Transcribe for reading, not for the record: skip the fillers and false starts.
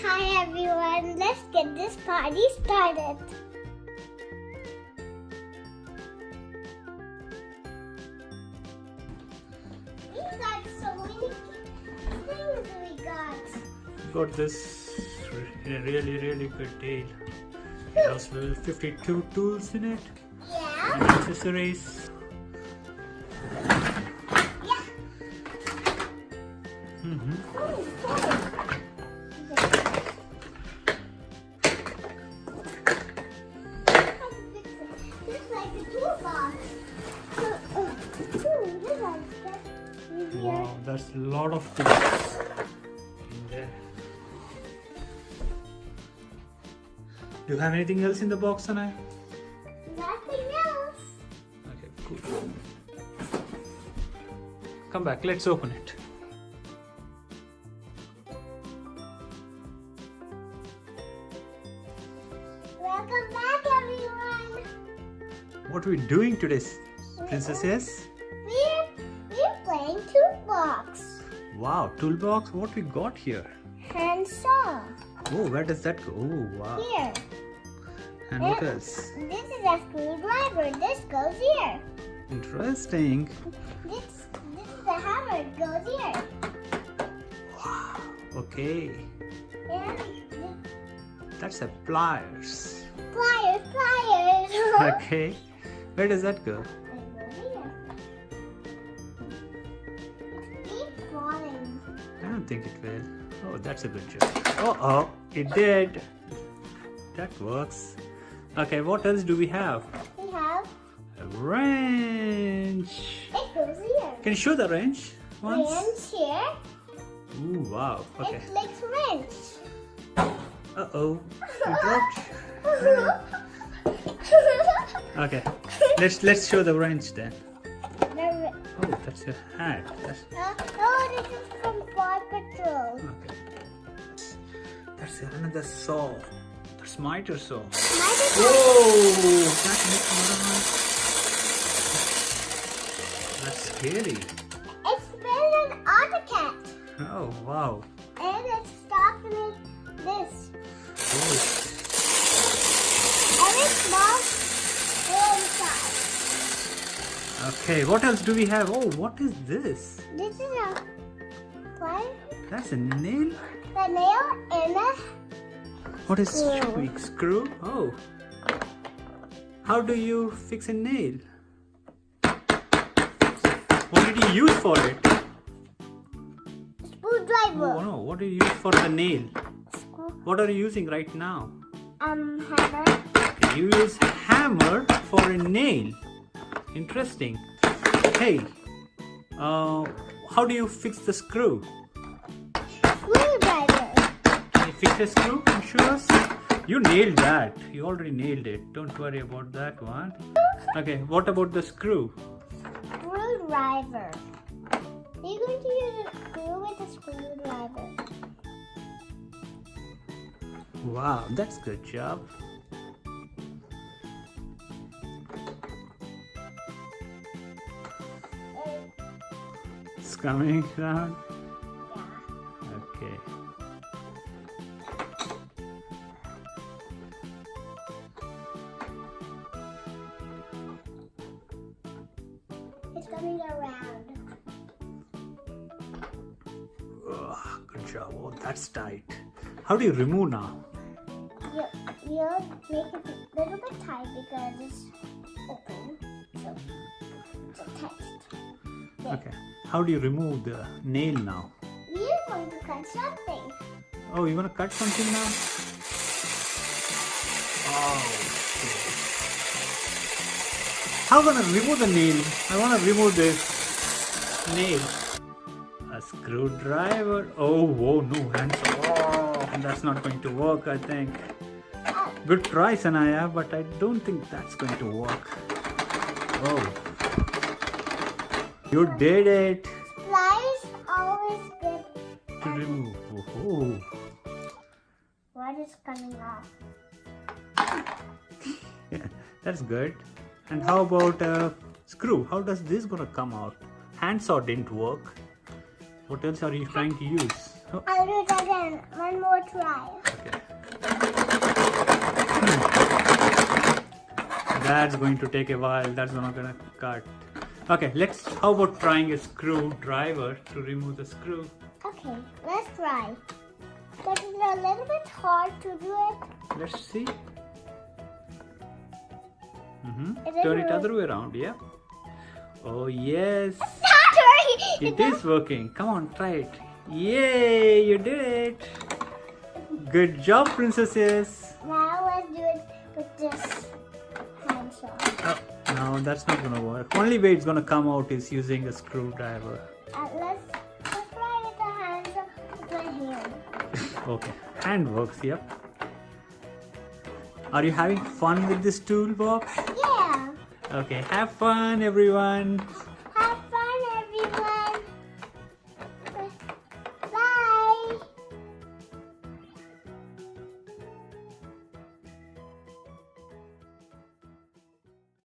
Hi everyone, let's get this party started. We got so many things we got. Got this really good deal. It has 52 tools in it Yeah? and accessories. Yeah. This is like a toolbox. Wow, that's a lot of tools in there. Do you have anything else in the box, Anaya? Nothing else. Okay, cool. Come back, let's open it. Welcome back everyone. What are we doing today, princesses? We're playing toolbox. Wow, toolbox, what we got here? Hand saw. Oh, where does that go? Oh, wow. Here. And what else? This is a screwdriver. This goes here. Interesting. This is the hammer. It goes here. Wow. Okay. And That's a pliers. pliers. Okay. Where does that go? It goes here. It keeps falling. I don't think it will. Oh, that's a good job. Oh, it did. That works. Okay, what else do we have? We have A wrench. it goes here. Can you show the wrench once? Wrench here. Ooh, wow. Okay. It likes wrench. Uh-oh. You dropped. Okay. Let's show the wrench then. Oh, that's a hat. That's Oh, this is from Paw Patrol. okay. That's another saw. That's miter saw. Microphone. Whoa! That makes noise. That's scary. It's been an AutoCAD. Oh wow. And it's stopping this. Oh. Every small inside. Okay, what else do we have? Oh, what is this? This is a plier, That's a nail. the nail, and a What is Screw. screw? Oh. How do you fix a nail? What did you use for it? screwdriver. Oh no, what do you use for the nail? Screw, What are you using right now? hammer. You use hammer for a nail. Interesting. Hey, how do you fix the screw? Screwdriver. Can you fix the screw? Can you show us? You nailed that. You already nailed it. Don't worry about that one. Okay, what about the screw? Screwdriver. You're going to use a screw with a screwdriver. Wow, that's good job. It's coming down. Yeah. Okay. It's coming around. Oh, good job. Oh, that's tight. How do you remove now? You'll make it a little bit tight because it's open. So it's attached. There. Okay. How do you remove the nail now? We're going to cut something. Oh, you want to cut something now? Oh, okay. How gonna remove the nail? I want to remove this nail. A screwdriver. Oh, whoa, no hands. Oh, that's not going to work, I think. Good try, Sanaya, but I don't think that's going to work. Oh. You did it. Pliers always good. To remove. Oh. What is coming off? Yeah, that's good. And how about screw? How does this gonna come out? Handsaw didn't work. What else are you trying to use? Oh, I'll do it again. One more try. okay. That's going to take a while. That's not gonna cut. Okay, how about trying a screwdriver to remove the screw? Okay, let's try. But it's a little bit hard to do it. Let's see. Is it Turn it work- other way around, yeah. Oh yes, Not it is working. Come on, try it. Yay, you did it. Good job, princesses. Now let's do it with this handsaw. Oh, no, that's not gonna work. Only way it's gonna come out is using a screwdriver. Let's try with the handsaw with my hand. Okay, hand works, yep. Are you having fun with this tool, Bob? Yeah. Okay, have fun, everyone.